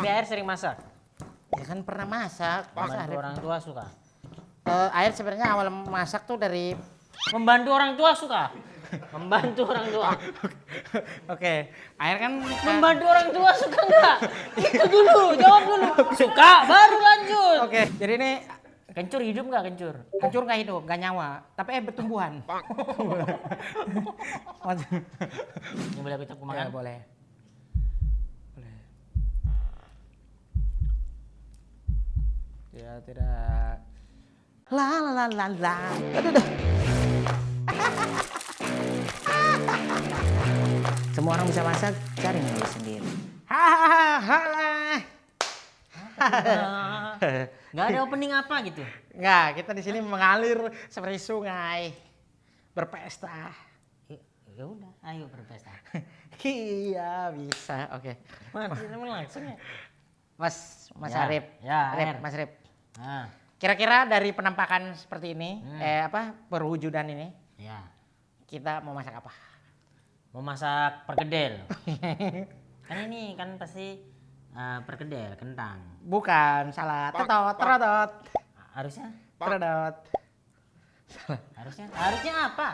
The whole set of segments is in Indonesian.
Tapi air sering masak. Ya kan pernah masak. Membantu orang tua suka. Air sebenarnya awal masak tuh dari Membantu orang tua suka. Membantu orang tua. Oke, air kan Membantu orang tua suka nggak? Itu dulu, jawab dulu. Suka, baru lanjut. Oke, jadi ini Kencur hidup nggak kencur? kencur nggak hidup, nggak nyawa, tapi bertumbuhan. Ini boleh aku campur Ya, makan? boleh. Boleh. Ya tidak. La la la la la. Aduh, aduh. Semua orang bisa masak, cari yang sendiri. Hahaha. Nggak ada opening apa gitu? Nggak, kita di sini mengalir seperti sungai, berpesta. Ya udah, ayo berpesta. Iya bisa, oke. Mati langsung ya. Mas Ya, Arif, ya, Rip, Air. Mas Rip. Nah, Kira-kira dari penampakan seperti ini, perwujudan ini, ya. kita mau masak apa? Mau masak perkedel. Kan ini kan pasti perkedel, kentang. Bukan, salah. Terodot. Harusnya? Terodot. Harusnya apa?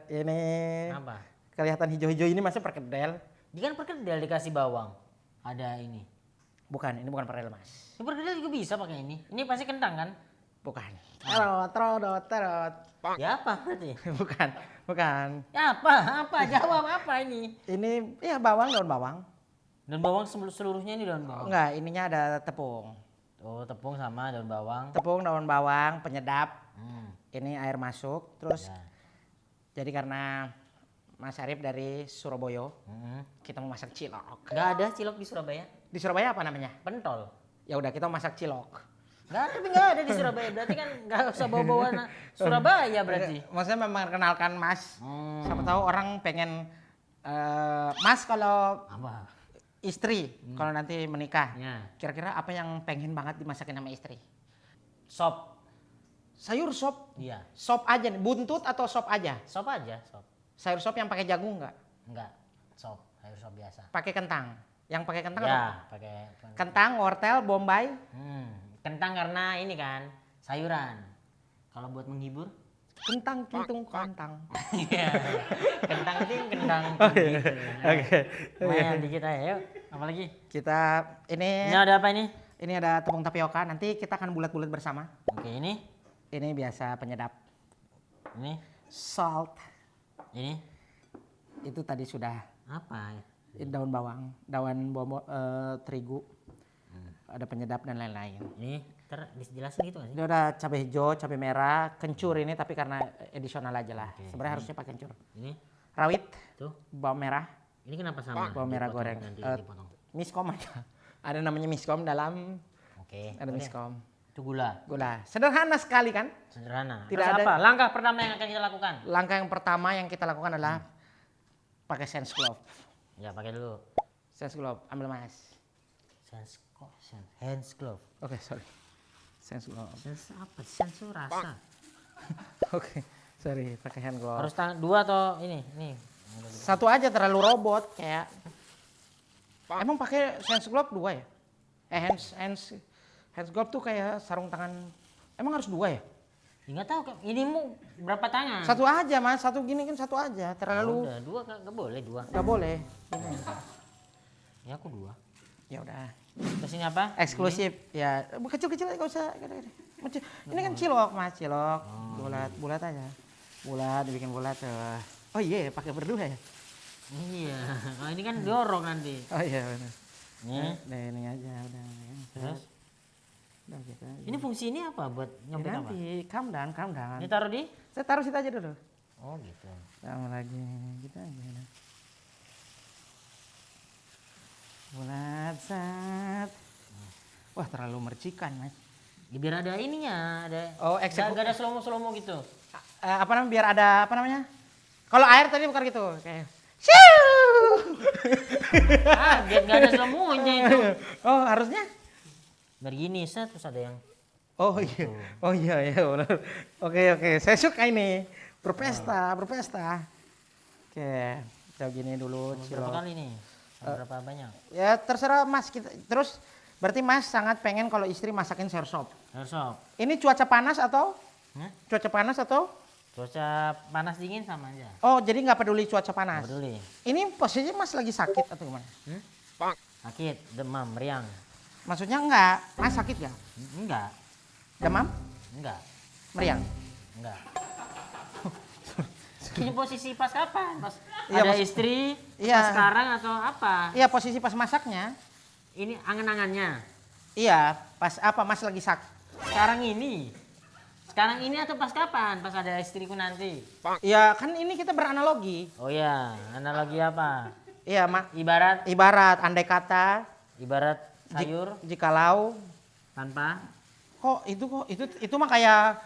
Ini Apa? kelihatan hijau-hijau ini masih perkedel. Dia kan perkedel dikasih bawang. Ada ini. Bukan, ini bukan perkedel mas. Ya, perkedel juga bisa pakai ini. Ini pasti kentang kan? Bukan. Terodot. Ya apa berarti? Bukan. Ya apa? Apa? Jawab apa ini? Ini ya bawang, daun bawang. Daun bawang seluruhnya ini daun bawang. Enggak, ininya ada tepung. Oh, tepung sama daun bawang. Tepung, daun bawang, penyedap. Hmm. Ini air masuk, terus Ya. jadi karena Mas Arif dari Surabaya, Hmm. kita mau masak cilok. Nggak ada cilok di Surabaya. Di Surabaya apa namanya? Pentol. Ya udah kita mau masak cilok. Tapi nggak ada di Surabaya. Berarti kan nggak usah bawa-bawa Surabaya berarti. Maksudnya memperkenalkan Mas. Hmm. Siapa tahu orang pengen Mas kalau Apa? istri kalau nanti menikah, Ya. kira-kira apa yang pengen banget dimasakin sama istri? Sop. Sayur sop. Iya. Sop aja nih, buntut atau sop aja? Sop aja, sop. Sayur sop yang pakai jagung nggak? Enggak. Sop. Sayur sop biasa. Pakai kentang. Yang pakai kentang apa? Ya, pakai Kentang, wortel, bombay. Kentang karena ini kan sayuran. Kalau buat menghibur? Kentang, kintung, kentang. Iya. Kentang ting, kentang. Oke. Lumayan dikit aja, yuk. Apalagi? Kita Ini ini ada apa ini? ada tepung tapioka. Nanti kita akan bulat-bulat bersama. Oke, ini. Ini biasa penyedap. Ini. Salt. Ini. Itu tadi sudah. Apa ya? Ini daun bawang, terigu. Ada penyedap dan lain-lain. Ini dijelasin gitu nggak sih? Ini udah cabai hijau, cabai merah, kencur ini tapi karena edisional aja lah. Oke. Sebenarnya harusnya pakai kencur. Ini. Rawit, Tuh. bawang merah, Ini kenapa sama? bawang merah Dipotong, goreng. nanti dipotong. Miskom aja. Ada namanya miskom dalam, Oke. ada boleh. miskom. Itu gula. Gula. Sederhana sekali kan? Sederhana. Tidak Terus ada- apa? Langkah pertama yang akan kita lakukan? Langkah yang pertama yang kita lakukan adalah pakai sense glove. Ya, pakai dulu. Sense glove, ambil mas. Hands glove. Oke, sorry. Sense glove. Sense apa? Sense itu rasa. Oke, sorry, pakai hand glove. Harus tangan dua atau ini? Nih. Satu aja terlalu robot kayak. Emang pakai sense glove dua ya? Hands glove tuh kayak sarung tangan. Emang harus dua ya? Ya, nggak tahu. Ini mau berapa tangan? Satu aja mas, satu gini kan satu aja. Terlalu Udah, dua nggak boleh dua. nggak boleh. Gini. Ya aku dua. Ya udah. Terus ini apa? Eksklusif ya. Kecil-kecil nggak usah. Ini kan cilok mas, cilok. Bulat aja. Bulat, dibikin bulat tuh. Oh iya, pakai berdua ya? Iya. Oh, ini kan dorong nanti. Oh iya benar. Nih. Nah, ini aja udah. Terus? Udah gitu aja. Ini fungsi ini apa? Buat Ya, nyobek apa? nanti calm down. Ini taruh di? Saya taruh situ aja dulu. Oh gitu. Sama lagi gitu aja. Udah. Bulat sat. Wah terlalu mercikan mas. Ya, biar ada ininya, ada. Oh, Nggak ada slow-mo gitu. Apa namanya biar ada apa namanya? Kalau air tadi bukan gitu kayak. Shiu! Biar nggak ada slow-mo-nya itu. Oh harusnya? Biar gini, set, terus ada yang. Oh iya, oh iya ya benar. Oke, saya suka ini berpesta. Oke, kita gini dulu Berapa cilok. kali nih? Berapa banyak? Ya terserah Mas kita. Terus berarti Mas sangat pengen kalau istri masakin sayur sop. Sayur sop. Ini cuaca panas atau? Hah? Cuaca panas atau? Cuaca panas dingin sama aja. Oh jadi nggak peduli cuaca Nggak panas. peduli. Ini posisinya Mas lagi sakit atau gimana? Sakit, demam, meriang. Maksudnya enggak, Mas sakit ya? Enggak, Demam? enggak, Meriang? enggak. Ini posisi pas kapan? Pas Iya, ada pas- istri, iya. pas sekarang atau apa? Iya posisi pas masaknya. Ini angan-angannya. Iya pas apa Mas lagi Sekarang ini. Sekarang ini atau pas kapan? Pas ada istriku nanti. Iya kan ini kita beranalogi. Oh ya, analogi apa? Iya Mak. Ibarat Andai kata sayur jikalau tanpa kok itu mah kayak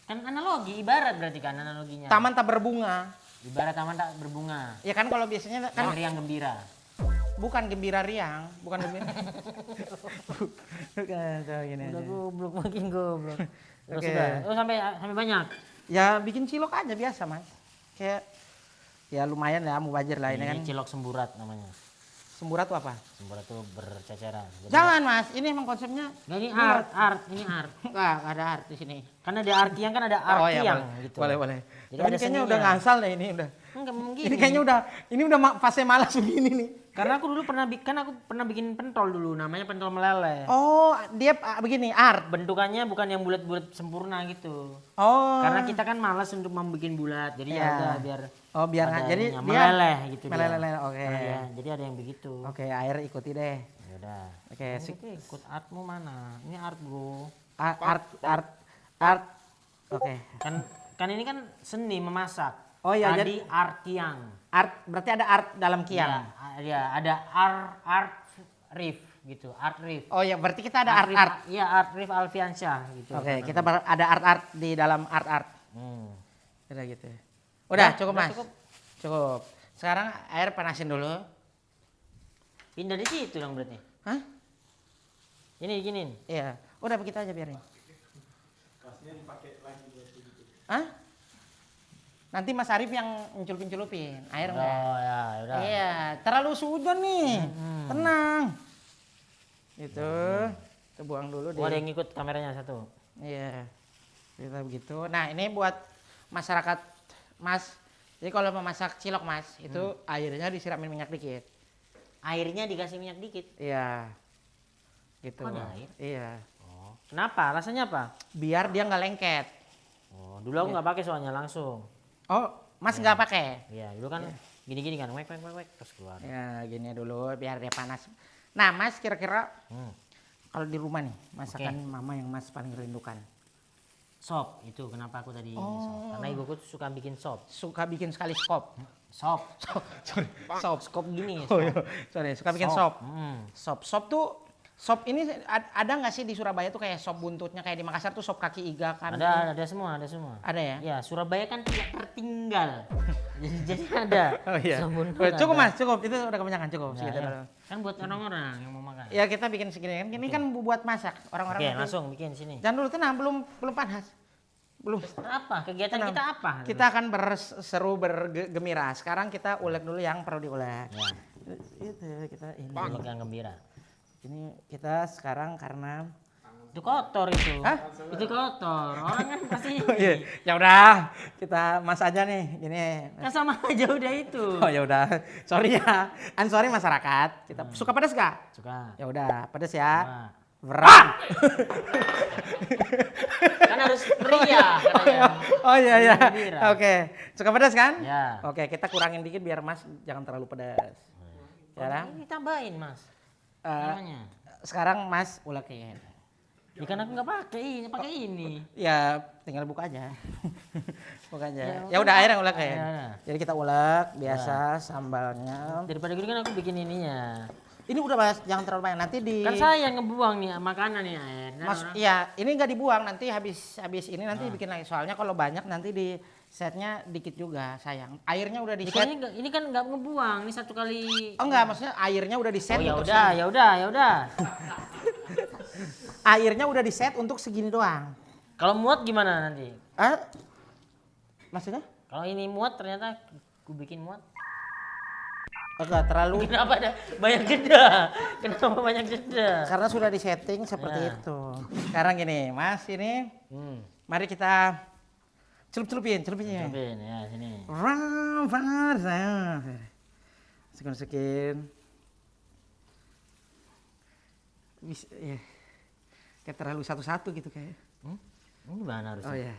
kan analogi, ibarat berarti kan analoginya. taman tak berbunga. Ibarat taman tak berbunga. Ya kan kalau biasanya kan Yang riang gembira. bukan gembira riang, bukan gembira. Bukan, so, gini Udah aja. goblok makin goblok. Terus Oke. sudah. Oh sampai banyak. Ya bikin cilok aja biasa Mas. Kayak ya lumayan lah mubazir lah ini kan. Cilok semburat namanya. Semburat tuh apa? Semburat tuh berceceran. Jadi- Jangan Mas, ini emang konsepnya. Nah, ini Bulat. art, ini art. Nggak ada art di sini. Kan ada artian kan ada Oh ya artian boleh, gitu. boleh. Jadi Ini ada kayaknya seninya. udah ngasal deh ini udah. Enggak mungkin. Ini kayaknya udah fase malas begini nih. Karena aku dulu pernah bikin pentol dulu, namanya pentol meleleh. Oh, dia begini art. Bentukannya bukan yang bulat-bulat sempurna gitu. Oh. Karena kita kan malas untuk membuat bulat. Jadi ya Ya. udah biar Oh, biar nggak. ada Jadi ininya, dia meleleh gitu dia. meleleh. Oke. Karena jadi ada yang begitu. Oke, air ikuti deh. Ya udah. Oke, sik. Ikut artmu mana? Ini art, Bro. Art. Oke. Kan ini kan seni memasak. Oh iya, Tadi art tiang. Art berarti ada art dalam kiam. Iya, ada art riff gitu, art riff. Oh ya, berarti kita ada art. Iya, art riff Alfiansyah gitu. Oke, kita ada art di dalam art. Hmm. Udah gitu. Udah, cukup udah Mas. Cukup. Sekarang air panasin dulu. Pindah di situ dong berarti. Hah? Ini giniin. Iya. Udah begitu aja biarin. Hah? Nanti Mas Arif yang ncelup-celupin. Air enggak? Oh ya, udah. Iya, terlalu sujon nih. Tenang. Gitu. Kita buang dulu deh. Oh, ada yang ngikut kameranya satu. Iya. Kita begitu. Nah, ini buat masyarakat Mas. Jadi kalau mau masak cilok Mas, itu airnya disiramin minyak dikit. Airnya dikasih minyak dikit. Iya. Gitu. Oh, ada air? Iya. Oh. Kenapa? Rasanya apa? Biar dia nggak lengket. Oh, dulu aku nggak pakai soalnya langsung. Oh, Mas nggak pakai? Iya, dulu kan gini-gini kan, wek terus keluar. Ya, gini dulu biar dia panas. Nah, Mas kira-kira Hmm. kalau di rumah nih, masakan mama yang Mas paling rindukan. Sop itu kenapa aku tadi sop? Karena ibuku tuh suka bikin sop. Suka bikin sekali skop. Sop. Sorry, sop. Skop gini. Oh, iya. Sorry, suka bikin sop. Hmm. Sop tuh, sop ini ada nggak sih di Surabaya tuh kayak sop buntutnya kayak di Makassar tuh sop kaki iga kan? Ada semua. Ada ya? Ya, Surabaya kan tidak tertinggal. jadi ada. Oh iya. Sop buntut Oh, cukup ada. Mas, cukup. Itu udah kebanyakan, cukup. Ya, Segitu ya. dulu. Kan buat orang-orang yang mau makan. Ya kita bikin segini kan. Ini kan buat masak orang-orang. Oke, nanti. langsung bikin sini. Jangan dulu tenang, belum panas. Belum. Apa? Kegiatan Tenang. kita apa? Kita akan berseru bergembira. Sekarang kita ulek dulu yang perlu diulek. Ya, Itu kita ini. ulek yang gembira. Ini kita sekarang karena Itu kotor itu. Hah? Itu kotor. Orang kan pasti Iya, ya udah, kita mas aja nih, gini. kan sama aja udah itu. Oh ya udah, sorry ya, sorry masyarakat. Kita suka pedas gak? Suka. Ya udah, pedas ya. Suka. Berat. Kan harus meriah katanya. Oh iya iya. Gembira. Oke, suka pedas kan? Ya. Oke, kita kurangin dikit biar mas jangan terlalu pedas. Ya kan? Ini tambahin, Mas. Eh, Namanya. sekarang mas ulekin. Ya kan aku nggak pakai ini. Ya tinggal buka aja. Buka aja. Ya, Ya udah air yang ulek ya. Ya. Jadi kita ulek biasa sambalnya. Daripada gini kan aku bikin ininya. Ini udah mas, jangan terlalu banyak. Nanti di Kan saya yang ngebuang nih makanan nih air. Nah, Mas, orang- iya, ini nggak dibuang nanti habis ini nanti bikin lagi. Soalnya kalau banyak nanti di setnya dikit juga sayang. Airnya udah di Ini kan, set. ini kan nggak ngebuang, ini satu kali. Oh enggak, maksudnya airnya udah di set. Oh ya untuk udah, segini. ya udah, ya udah. Airnya udah di set untuk segini doang. Kalau muat gimana nanti? Ah? Maksudnya? Kalau ini muat ternyata gue bikin muat. Enggak terlalu. Kenapa ada banyak jeda? Kenapa banyak jeda? Karena sudah disetting seperti Ya. itu. Sekarang gini, Mas, ini mari kita celupin. Cobain ya sini. Masukin. Bisa, ya. Kayak terlalu satu-satu gitu kayak. Ini mana harusnya? Oh ya.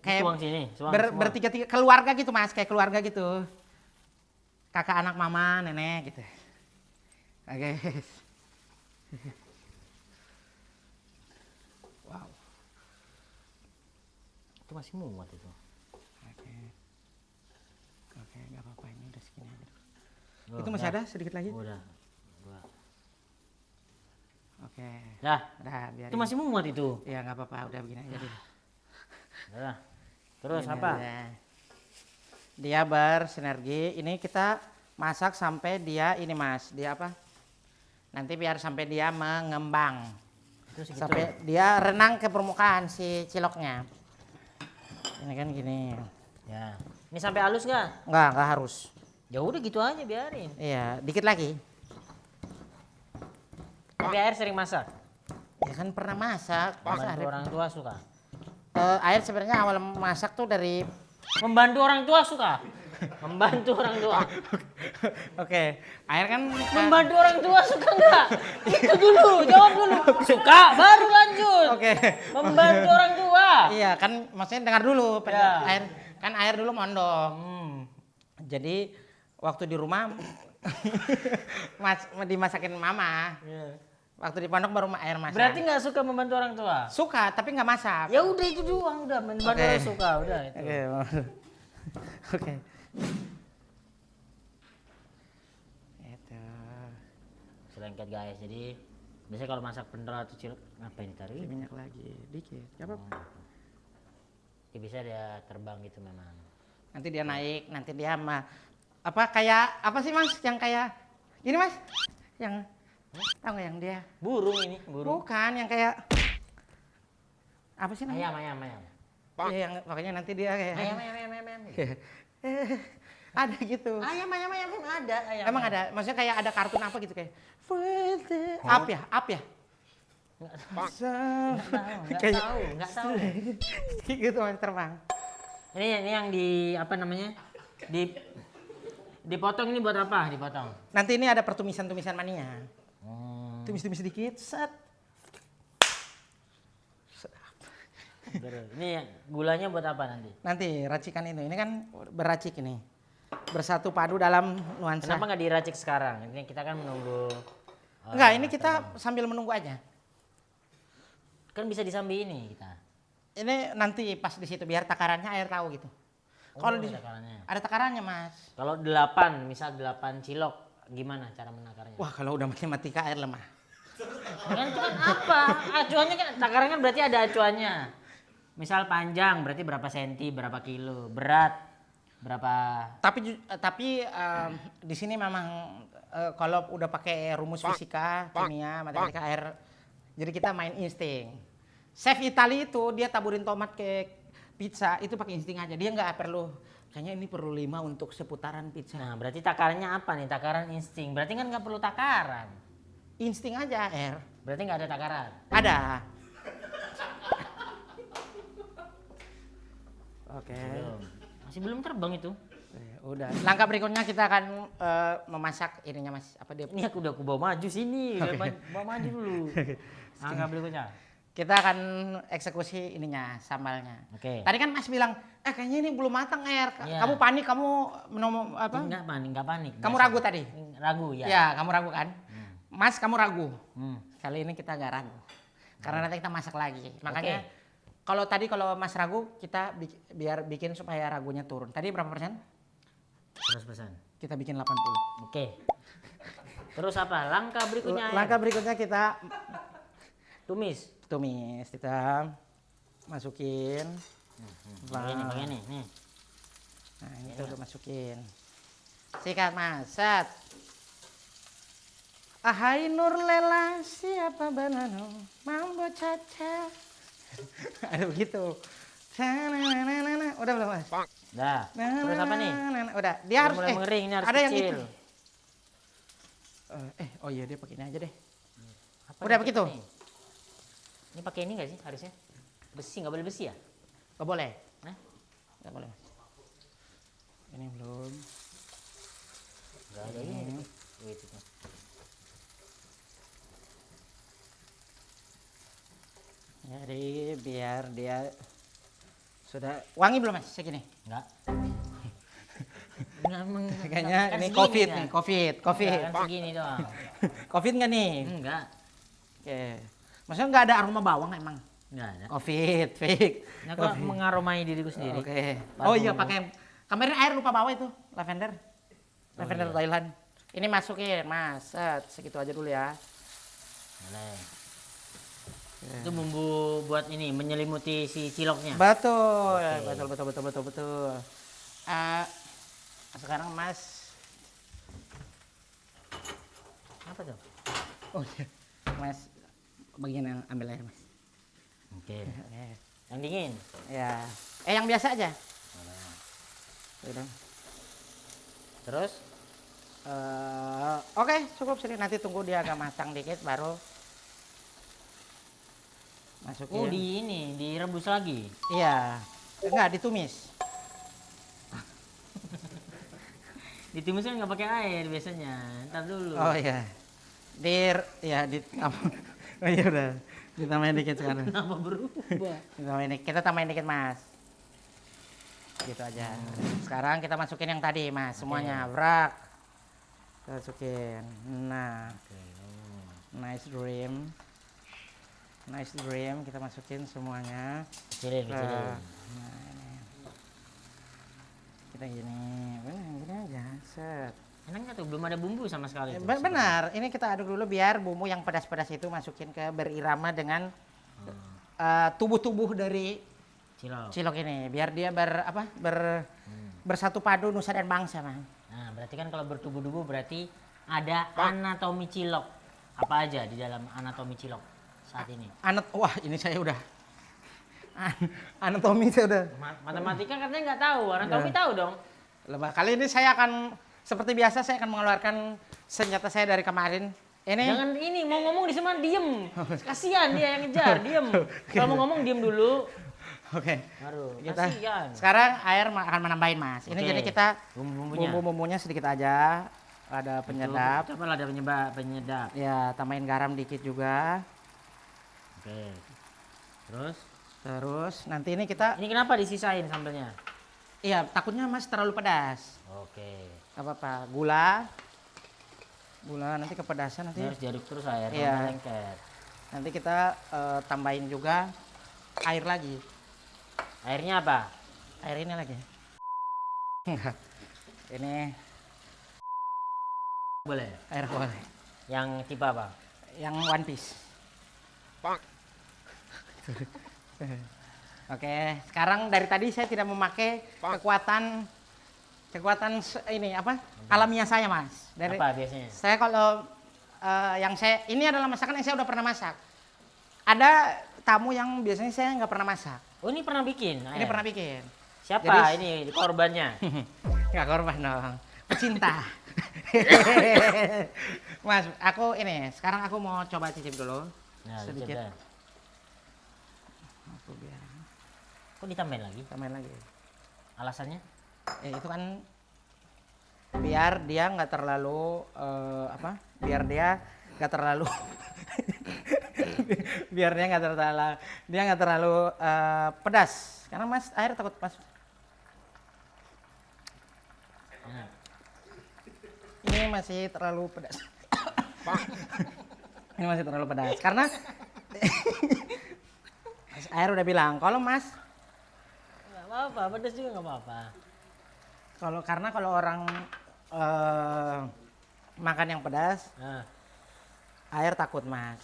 Tuang sini, tuang semua. Bertiga-tiga keluarga gitu, Mas, kayak keluarga gitu. Kakak, anak, mama, nenek gitu. Oke. Wow. Itu masih muat itu. Oke, nggak apa-apa, ini udah segini aja. Oh, Itu masih dah. ada sedikit lagi? Udah. Dua. Oke. Dah. Udah, biarin. Itu masih muat itu. Ya nggak apa-apa, udah begini aja deh. Udah. Terus Begini apa? aja. Dia bersinergi. Ini kita masak sampai dia ini, Mas. Dia apa? Nanti biar sampai dia mengembang. Itu segitu. Sampai dia renang ke permukaan si ciloknya. Ini kan gini. Ya. Ini sampai halus nggak? Nggak harus. Ya udah gitu aja biarin. Iya, dikit lagi. Tapi air sering masak. Ya kan pernah masak. Masa Membantu orang tua suka. air sebenarnya awal masak tuh dari Membantu orang tua suka. Membantu orang tua. Oke, air kan Membantu orang tua suka nggak? Itu dulu, jawab dulu. Suka, baru lanjut. Oke. Membantu orang tua. Iya, kan maksudnya dengar dulu Ya. air dulu mondok. Jadi waktu di rumah dimasakin mama. Waktu di pondok baru air masak. Berarti nggak suka membantu orang tua? Suka tapi nggak masak. Ya udah itu doang, udah membantu Oke. orang suka, udah itu. Oke. Oke. Itu. Selengket guys, jadi biasanya kalau masak pendel atau cilok ngapain ditaruh? Minyak lagi dikit. Gak apa-apa. Ya bisa dia terbang gitu memang. Nanti dia naik, nanti dia apa kayak apa sih Mas yang kayak ini Mas? Yang tahu nggak yang dia? Burung ini, burung. Bukan yang kayak apa sih namanya? Ayam. Ya, yang pokoknya nanti dia kayak Ayam. ada gitu. Ayam ada, ayam. Emang ada, maksudnya kayak ada kartun apa gitu kayak up ya? Nggak tahu. Gitu Mas terbang. Ini yang di apa namanya? Dipotong ini buat apa? Dipotong. Nanti ini ada pertumisan maninya. Tumis sedikit, set. Ini gulanya buat apa nanti? Nanti racikan ini kan beracik ini. Bersatu padu dalam nuansa. Kenapa nggak diracik sekarang? Ini kita kan menunggu. Enggak, ini kita sambil menunggu aja. Kan bisa disambi ini kita. Ini nanti pas di situ biar takarannya air tahu gitu. Kalau di takarannya. ada takarannya, Mas. Kalau 8, misal 8 cilok, gimana cara menakarnya? Wah, kalau udah matematika air lemah. Kan itu kan apa? Acuannya kan takaran kan berarti ada acuannya. Misal panjang berarti berapa senti, berapa kilo, berat berapa. Tapi di sini memang kalau udah pakai rumus fisika, kimia, matematika air, jadi kita main insting. Chef Itali itu dia taburin tomat ke pizza itu pakai insting aja. Dia nggak perlu kayaknya ini perlu 5 untuk seputaran pizza. Nah, berarti takarannya apa nih? Takaran insting. Berarti kan nggak perlu takaran. Insting aja air. Berarti nggak ada takaran. Ada. Oke. Masih belum terbang itu. Udah. Langkah berikutnya kita akan memasak ininya Mas. Apa dia? Ini aku udah bawa maju sini. Bawa maju dulu. Angka berikutnya. Kita akan eksekusi ininya, sambalnya. Oke. Tadi kan Mas bilang, kayaknya ini belum matang air. Iya. Kamu panik, kamu apa? Enggak panik. Kamu ragu tadi? Ragu ya. Ya, kamu ragu kan? Mas, kamu ragu. Hmm. Kali ini kita nggak ragu. Karena nanti kita masak lagi. Makanya kalau Mas ragu, kita biar bikin supaya ragunya turun. Tadi berapa persen? 100%. Kita bikin 80. Oke. Terus apa? Langkah berikutnya. Langkah berikutnya kita tumis. kita masukin. Pakai nih. Nah, ini tuh udah masukin. Sikat Mas, set. Ahai Nur Lela, siapa banano, mambo caca. Ada begitu. Udah belum Mas? Dah. Terus apa nih? Udah. Dia harus mulai mengering, ini harus ada yang kecil. itu. Oh iya dia pakai ini aja deh. Apa Udah nih, begitu? nih? Ini pakai ini nggak sih harusnya? Besi, nggak boleh besi ya? Gak boleh. Hah? Gak boleh mas. Ini belum. Nggak ada ini. Wait, itu. Jadi biar dia sudah wangi belum mas segini? Nggak. Nggak, Kayaknya kan ini segini COVID kan? nih, COVID. Nggak, kan segini doang. COVID nggak nih? Enggak. Oke. Maksudnya nggak ada aroma bawang emang? Nggak ada. COVID, fake. Nah, aku mengaromai diriku sendiri. Oke. Parfum Oh iya dulu. pakai. Kemarin air lupa bawa itu, lavender. Lavender iya. Thailand. Ini masukin mas, segitu aja dulu ya. Boleh. Itu bumbu buat ini menyelimuti si ciloknya. Betul, Oke. betul. Sekarang mas, Apa tuh? oh iya, mas bagian yang ambil air mas. Oke. Yang dingin. Ya, yang biasa aja. Udah. Terus Oke, cukup sini. Nanti tunggu dia agak matang dikit baru masukin. oh di ini direbus lagi. Iya, enggak ditumis. Ditumis kan nggak pakai air biasanya. Ntar dulu. Oh iya, oh iya udah, ditambahin dikit sekarang. Kenapa berubah? Ditambahin dikit. Kita tambahin dikit mas. Gitu aja. Sekarang kita masukin yang tadi mas, semuanya brak. Kita masukin. Nah, nice dream. Nice dream, kita masukin semuanya. Kecilin, kecilin. Nah, ini. Kita gini aja, set. Enaknya tuh belum ada bumbu sama sekali. tuh. Benar, ini kita aduk dulu biar bumbu yang pedas-pedas itu masukin ke berirama dengan tubuh-tubuh dari Cilok. cilok ini, biar dia bersatu padu nusa dan bangsa, man. Nah, berarti kan kalau bertubuh-tubuh berarti ada anatomi cilok. Apa aja di dalam anatomi cilok saat ini? Wah, ini saya udah anatomi saya udah. Matematika katanya nggak tahu, anatomi tahu dong. Lebah. Kali ini saya akan seperti biasa saya akan mengeluarkan senjata saya dari kemarin. Ini Jangan ini mau ngomong di sana diem. Kasihan dia yang ngejar, diem. Kalau mau ngomong diem dulu. Oke. Baru. Kita Kasihan. sekarang air akan menambahin mas. Ini Oke. jadi kita Bumbu-bumbunya. bumbu-bumbunya sedikit aja. Ada penyedap. Coba ada penyedap. Ya tambahin garam dikit juga. Oke. Terus? Terus nanti ini kita, Ini kenapa disisain sambelnya? iya takutnya mas terlalu pedas. Oke. Gak apa-apa. Gula nanti kepedasan nanti. Ini harus diaduk terus air, Iya. sampai lengket. Nanti kita tambahin juga air lagi. Airnya apa? Air ini lagi. Enggak. Ini Boleh. air boleh. Yang tipe apa? Yang one piece. Oke, sekarang dari tadi saya tidak memakai kekuatan ini apa? Alamiah saya, Mas. Dari Apa biasanya? saya kalau ini adalah masakan yang saya udah pernah masak. Ada tamu yang biasanya saya nggak pernah masak. Oh, ini pernah bikin? Ini air? pernah bikin. Siapa Jadi- ini korbannya? Nggak korban dong. Pecinta. Mas, sekarang aku mau coba cicip dulu. Nah, sedikit. coba. Aku biar Kok ditambahin lagi? tambahin lagi. Alasannya? Itu kan biar dia nggak terlalu biar dia nggak terlalu biar dia nggak terlalu pedas karena mas air takut mas Nah, ini masih terlalu pedas. Ini masih terlalu pedas karena Mas air udah bilang kalau mas nggak apa-apa, pedas juga nggak apa-apa. karena kalau orang makan yang pedas Nah, air takut mas.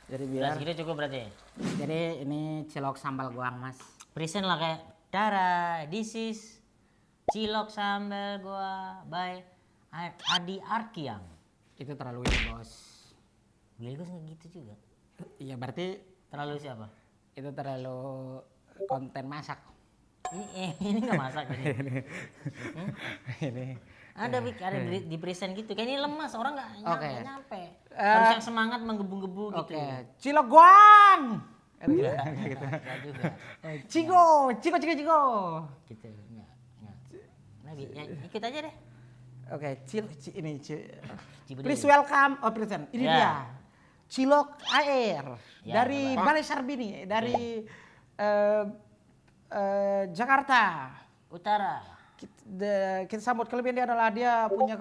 Jadi udah biar segitu cukup berarti. jadi ini cilok sambal goang mas. Present lah kayak Dara, this is cilok sambal gua by Adi Arkiang. Itu terlalu ini bos. Beliau nggak gitu juga. Iya berarti Terlalu siapa? itu terlalu konten masak. Ini nggak masak ini. Ini. Ada di present gitu. Kayak ini lemas, orang nggak Oke. nyampe. Harus yang semangat menggebu-gebu gitu. Oke, Cilegon. Enggak juga. Cigo. Gitu. Enggak. Nah, ya, ikut aja deh. Oke, Cibudel. please welcome. Oh, present. Ini Ya. dia. Cilok Air Ya, dari Bapak. Balai Sarbini, dari Jakarta. Utara. Kita sambut, kelebihan dia adalah dia punya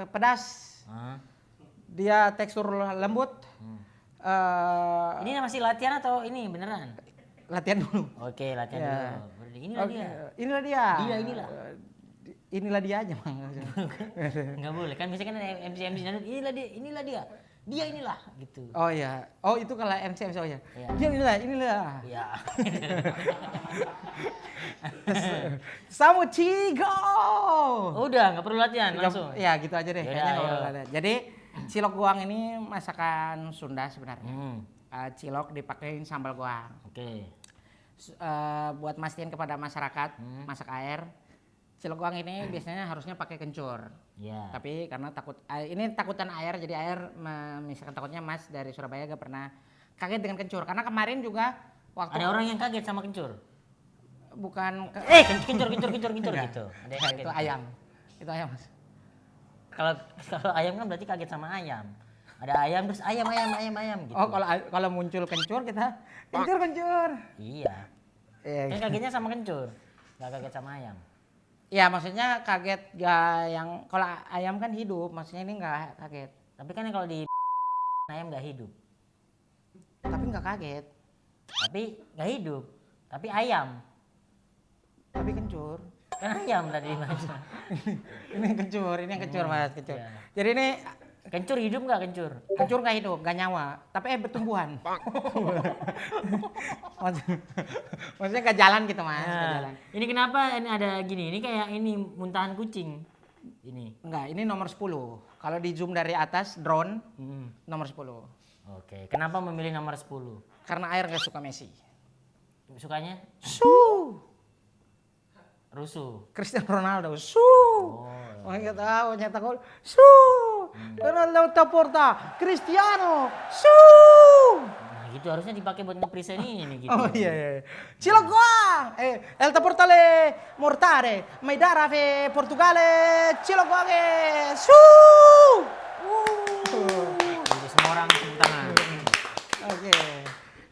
pedas. Hah? Dia tekstur lembut. Ini masih latihan atau ini beneran? Latihan dulu. Oke, latihan Ya. dulu. Berarti inilah Oke, dia. inilah dia. Dia inilah. Inilah dia aja, Mang. Enggak boleh. Kan biasanya kan ada MC dangdut, inilah dia. Dia inilah gitu. Oh ya. Oh, itu kalau MC oh ya. Iya. Dia inilah. Iya. Samu Cigo. Udah, nggak perlu latihan langsung. Ya, gitu aja deh. Yaudah, Kayaknya nggak ayo. perlu latihan. Jadi, cilok goang ini masakan Sunda sebenarnya. Cilok dipakein sambal goang. Oke. Buat mastiin kepada masyarakat masak air, cilok goang ini biasanya harusnya pakai kencur. Iya. Tapi karena ini takutan air, jadi air misalkan takutnya Mas dari Surabaya gak pernah kaget dengan kencur. Karena kemarin juga waktu Ada orang yang kaget sama kencur. bukan Kencur gitu. Ada yang Enggak. kaget. Itu ayam. Itu ayam, Mas. Kalau ayam kan berarti kaget sama ayam. Ada ayam terus ayam gitu. Oh, kalau muncul kencur kita kencur. Iya. Iya. Kan kagetnya sama kencur. Gak kaget sama ayam. Ya, maksudnya kaget gak yang kalau ayam kan hidup, maksudnya ini nggak kaget. Tapi kan kalau di ayam nggak hidup. Tapi nggak kaget, Tapi nggak hidup. Tapi ayam. tapi kencur. Kan ayam tadi Mas. Ini kencur, ini yang kencur, Mas, kencur. Iya. Jadi ini Kencur hidup nggak kencur? kencur nggak hidup, nggak nyawa, tapi bertumbuhan. Maksudnya nggak jalan gitu, Mas, nggak Nah, jalan. ini kenapa ini ada gini? Ini kayak ini muntahan kucing. Ini. Enggak, ini nomor 10. Kalau di zoom dari atas drone nomor 10. Oke. Kenapa memilih nomor 10? Karena air nggak suka Messi. Sukanya rusuh. Cristiano Ronaldo. Oh. Orang nggak tahu nyetak gol. Ronaldo Porta. Cristiano. Nah, gitu harusnya dipakai buat ngepresent ini gitu. Oh iya. Cilok goang. El Portale Mortare. Maidara ve Portugale. Cilok goang. Jadi semua orang tepuk tangan. Oke.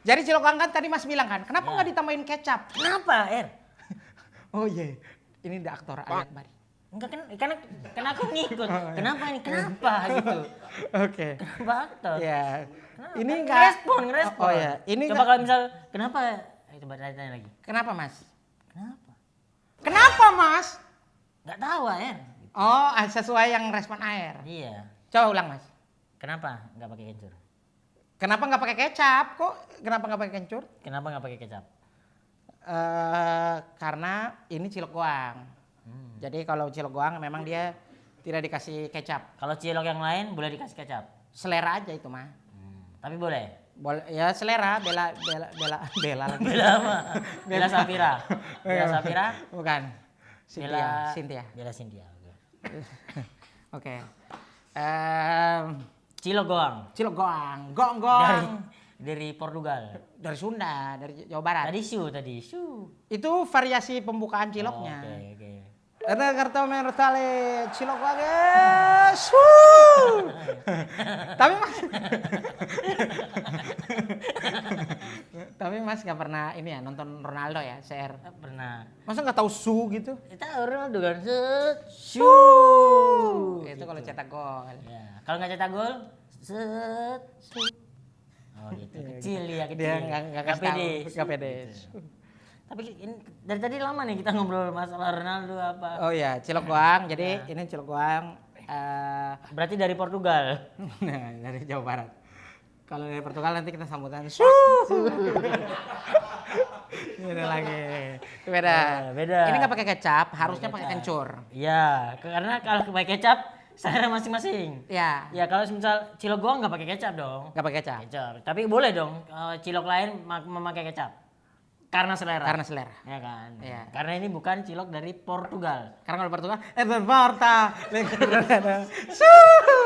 Jadi cilok goang kan tadi Mas bilang kan, kenapa nggak ditambahin kecap? Kenapa, Oh iya. Ini the aktor Ali Akbar. Enggak kan aku ngikut. Kenapa ini? Kenapa gitu? Oke. Kenapa aktor? Ya. Kenapa? Ini Kan enggak ngerespon. Oh ya, ini Coba enggak. kalau misal kenapa? Coba tanya lagi. Kenapa, Mas? Kenapa? Kenapa, Mas? Enggak tahu, Air. Oh, sesuai yang respon air. Iya. Coba ulang, Mas. Kenapa enggak pakai kencur? Kenapa nggak pakai kecap? Kok kenapa nggak pakai kencur? Kenapa enggak pakai kecap? Karena ini cilok goang. Jadi kalau cilok goang memang dia tidak dikasih kecap. Kalau cilok yang lain boleh dikasih kecap. Selera aja itu mah. Tapi boleh. Boleh ya selera bela lagi. Bela apa? Bela Safira. Bela Safira. Bukan. Cynthia. Bela Cynthia. Oke. Oke. Cilok goang. Cilok goang. Gong. Dari Portugal. Dari Sunda, dari Jawa Barat. Tadi shu. Itu variasi pembukaan ciloknya. Oke. Ada kartu mertale cilok lagi. Tapi Mas. Tapi Mas nggak pernah ini ya nonton Ronaldo ya, CR. Pernah. Masa nggak tahu su gitu? Kita Ronaldo kan shu. Itu kalau cetak gol. Ya. Kalau nggak cetak gol, su. Oh gitu. Kecil ya, kecil. Dia nggak pede. Nggak pede. Tapi ini, dari tadi lama nih kita ngobrol masalah Ronaldo apa. Oh ya, cilok goang. Jadi ini cilok goang. Berarti dari Portugal. Nah, dari Jawa Barat. Kalau dari Portugal nanti kita sambutan. Ini lagi. Itu beda. Beda. Ini nggak pakai kecap, harusnya pakai kencur. Iya, karena kalau pakai kecap selera masing-masing. Ya, Ya kalau misal cilok goang nggak pakai kecap dong. nggak pakai kecap. Kecap. Tapi boleh dong cilok lain memakai kecap. Karena selera. Karena selera. Ya kan. Iya. Karena ini bukan cilok dari Portugal. Karena kalau Portugal, Porta,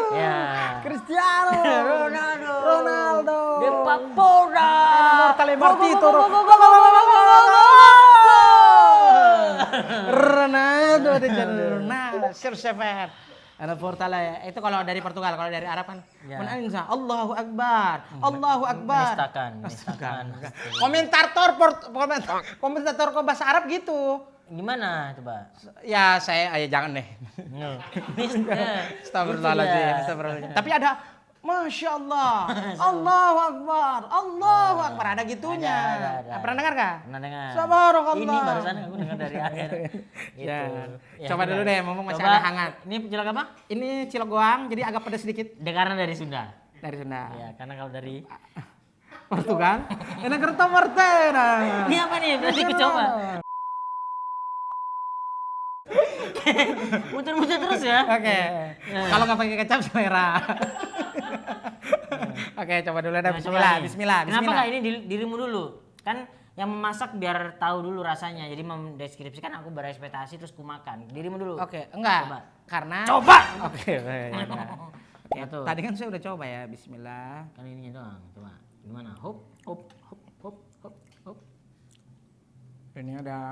Ya. Cristiano Ronaldo. Ronaldo. De Papoda. Mortale Martito. Ronaldo de Ronaldo. Sir Ada Portale. Itu kalau dari Portugal, kalau dari Arab kan Ya. menansa Allahu Akbar. Allahu Akbar. Menistakan. Komentator kok bahasa Arab gitu. Gimana coba? Ya saya jangan deh. Astagfirullahaladzim, Itu dia. astagfirullahaladzim. Tapi ada Masya Allah, Allahu Akbar, Allahu Akbar, ada gitunya. Ada. Pernah dengar gak? Pernah dengar. Subhanallah. Ini barusan aku dengar dari akhir. Ya. Ya, Coba benar. dulu deh, mumpung masih Coba, ada hangat. Ini cilok apa? Ini cilok goang, jadi agak pedas sedikit Karena dari Sunda. dari Sunda. Ya, karena kalau dari Portugal. Ini kereta Martena. ini apa nih? Berarti aku coba. Muter-muter terus ya. Oke. Kalau nggak pakai kecap selera. Oke, coba dulu dah. Nah, Bismillah, coba nih. Bismillah, Kenapa Bismillah. nggak ini dirimu dulu? Kan yang memasak biar tahu dulu rasanya. Jadi mendeskripsikan aku berekspektasi terus ku makan. Dirimu dulu. Oke, enggak. Coba. Karena Coba. Oke, ya udah. Oke, Satu. tadi kan saya udah coba ya. Bismillah. Kan ininya doang. Coba. Gimana? Hop, hop, hop, hop, hop, hop. Ini udah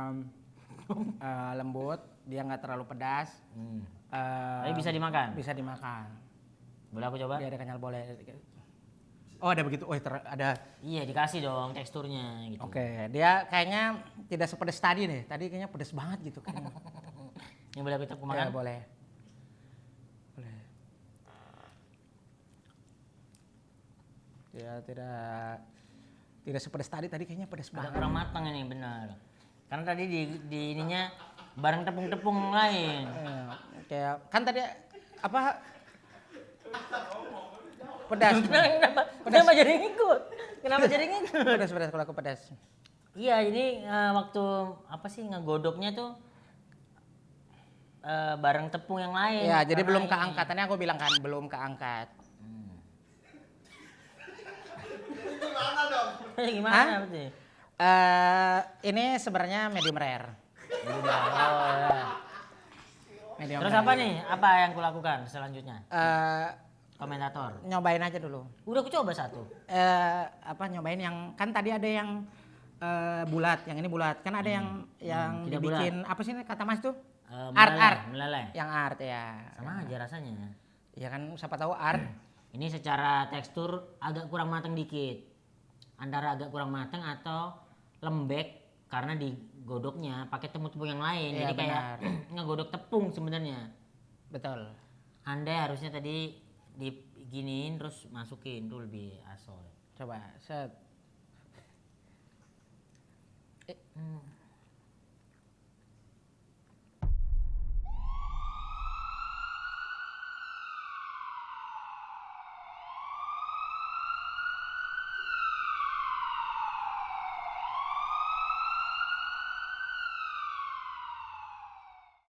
lembut, dia nggak terlalu pedas. Tapi bisa dimakan. Bisa dimakan. Boleh aku coba? Dia ada kenyal boleh. Oh, ada begitu. Oh, ada. Iya, dikasih dong teksturnya gitu. Oke, dia kayaknya tidak sepedas tadi deh. Tadi kayaknya pedas banget gitu kayaknya. Ini boleh aku Ya, makan? boleh. Boleh. Ya, tidak sepedas tadi. Tadi kayaknya pedas Agak banget. kurang matang ini benar. Karena tadi di ininya bareng tepung-tepung lain. Kayak kan tadi apa pedas. Kenapa jadi ngikut? Kenapa jadi ngikut? pedas kalau aku pedas. Iya, ini waktu apa sih ngegodoknya tuh bareng tepung yang lain. Ya, jadi Karena belum ini. keangkat. Tadi aku bilang kan belum keangkat. Gimana Hah? berarti? Ini sebenarnya medium rare. Oh, ya. Medium Terus rare. apa nih? Apa yang kulakukan selanjutnya? Komentator. Nyobain aja dulu. Udah aku coba satu. Nyobain yang kan tadi ada yang bulat, yang ini bulat. Kan ada yang tidak dibikin apa sih kata Mas tuh? Meleleh, meleleh. Yang art ya. Sama aja rasanya. Ya kan siapa tahu art. Ini secara tekstur agak kurang matang dikit. Antara agak kurang matang atau lembek karena digodoknya pakai tepung-tepung yang lain. Iya, Jadi kayak benar. ngegodok tepung sebenarnya. Betul. Anda harusnya tadi diginiin terus masukin tuh lebih asal. Coba set.